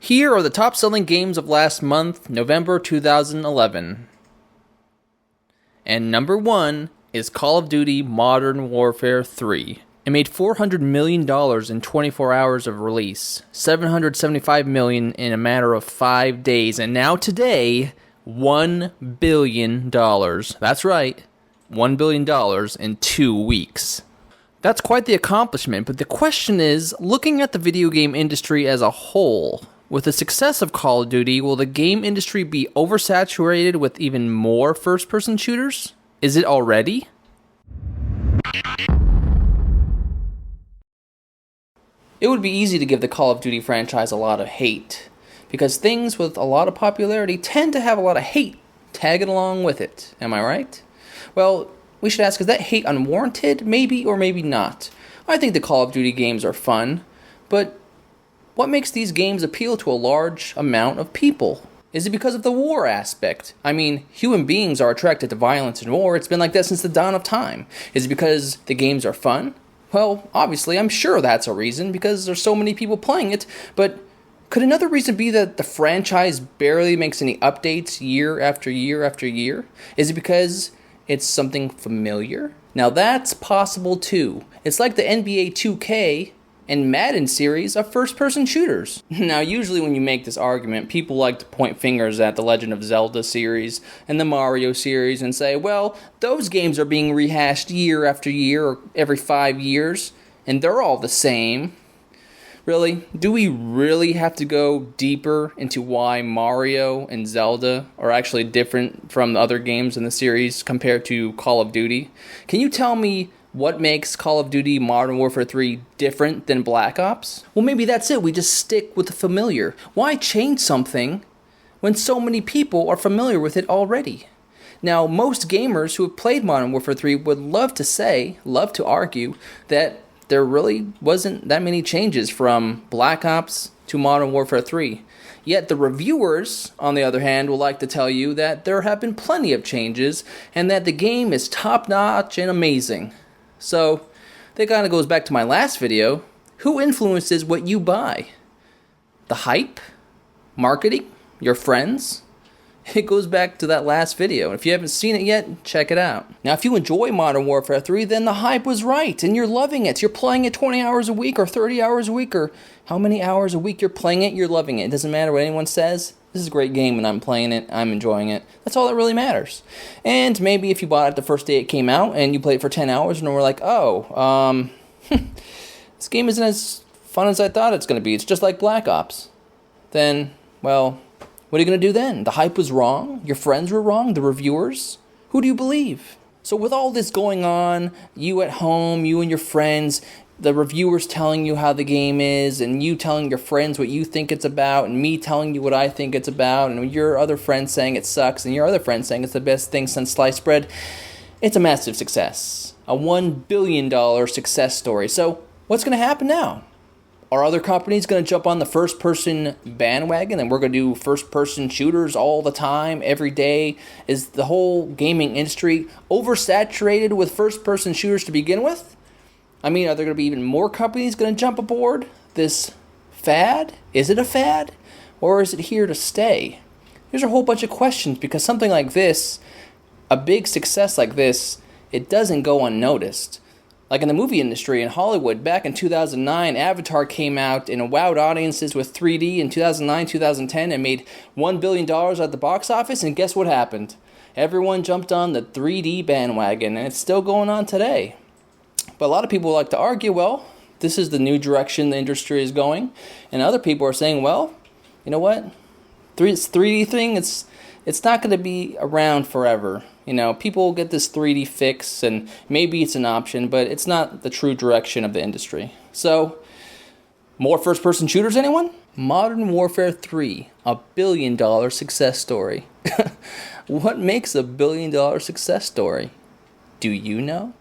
Here are the top selling games of last month, November 2011. And number 1 is Call of Duty Modern Warfare 3. It made $400 million in 24 hours of release, $775 million in a matter of 5 days, and now today, $1 billion. That's right, $1 billion in 2 weeks. That's quite the accomplishment, but the question is, looking at the video game industry as a whole, with the success of Call of Duty, will the game industry be oversaturated with even more first-person shooters? Is it already? It would be easy to give the Call of Duty franchise a lot of hate, because things with a lot of popularity tend to have a lot of hate tagging along with it. Am I right? Well, we should ask, is that hate unwarranted? Maybe or maybe not. I think the Call of Duty games are fun, but what makes these games appeal to a large amount of people? Is it because of the war aspect? I mean, human beings are attracted to violence and war. It's been like that since the dawn of time. Is it because the games are fun? Well, obviously, I'm sure that's a reason, because there's so many people playing it, but could another reason be that the franchise barely makes any updates year after year after year? Is it because it's something familiar? Now that's possible too. It's like the NBA 2K and Madden series of first-person shooters. Now, usually when you make this argument, people like to point fingers at the Legend of Zelda series and the Mario series and say, well, those games are being rehashed year after year or every 5 years, and they're all the same. Really? Do we really have to go deeper into why Mario and Zelda are actually different from the other games in the series compared to Call of Duty? Can you tell me what makes Call of Duty Modern Warfare 3 different than Black Ops? Well, maybe that's it. We just stick with the familiar. Why change something when so many people are familiar with it already? Now, most gamers who have played Modern Warfare 3 would love to argue that there really wasn't that many changes from Black Ops to Modern Warfare 3. Yet the reviewers, on the other hand, will like to tell you that there have been plenty of changes and that the game is top-notch and amazing. So, that kind of goes back to my last video. Who influences what you buy? The hype? Marketing? Your friends? It goes back to that last video. If you haven't seen it yet, check it out. Now, if you enjoy Modern Warfare 3, then the hype was right, and you're loving it. You're playing it 20 hours a week, or 30 hours a week, or how many hours a week you're playing it, you're loving it. It doesn't matter what anyone says. This is a great game, and I'm playing it, I'm enjoying it. That's all that really matters. And maybe if you bought it the first day it came out, and you played it for 10 hours, and we're like, this game isn't as fun as I thought it's going to be. It's just like Black Ops. Then, well, what are you going to do then? The hype was wrong? Your friends were wrong? The reviewers? Who do you believe? So with all this going on, you at home, you and your friends, the reviewers telling you how the game is, and you telling your friends what you think it's about, and me telling you what I think it's about, and your other friends saying it sucks, and your other friends saying it's the best thing since sliced bread, it's a massive success. A $1 billion success story. So what's going to happen now? Are other companies going to jump on the first-person bandwagon and we're going to do first-person shooters all the time, every day? Is the whole gaming industry oversaturated with first-person shooters to begin with? I mean, are there going to be even more companies going to jump aboard this fad? Is it a fad? Or is it here to stay? There's a whole bunch of questions, because something like this, a big success like this, it doesn't go unnoticed. Like in the movie industry in Hollywood, back in 2009, Avatar came out and wowed audiences with 3D in 2009, 2010, and made $1 billion at the box office, and guess what happened? Everyone jumped on the 3D bandwagon, and it's still going on today. But a lot of people like to argue, well, this is the new direction the industry is going, and other people are saying, well, you know what? This 3D thing, it's not going to be around forever. You know, people get this 3D fix, and maybe it's an option, but it's not the true direction of the industry. So, more first-person shooters, anyone? Modern Warfare 3, a $1 billion success story. What makes a $1 billion success story? Do you know?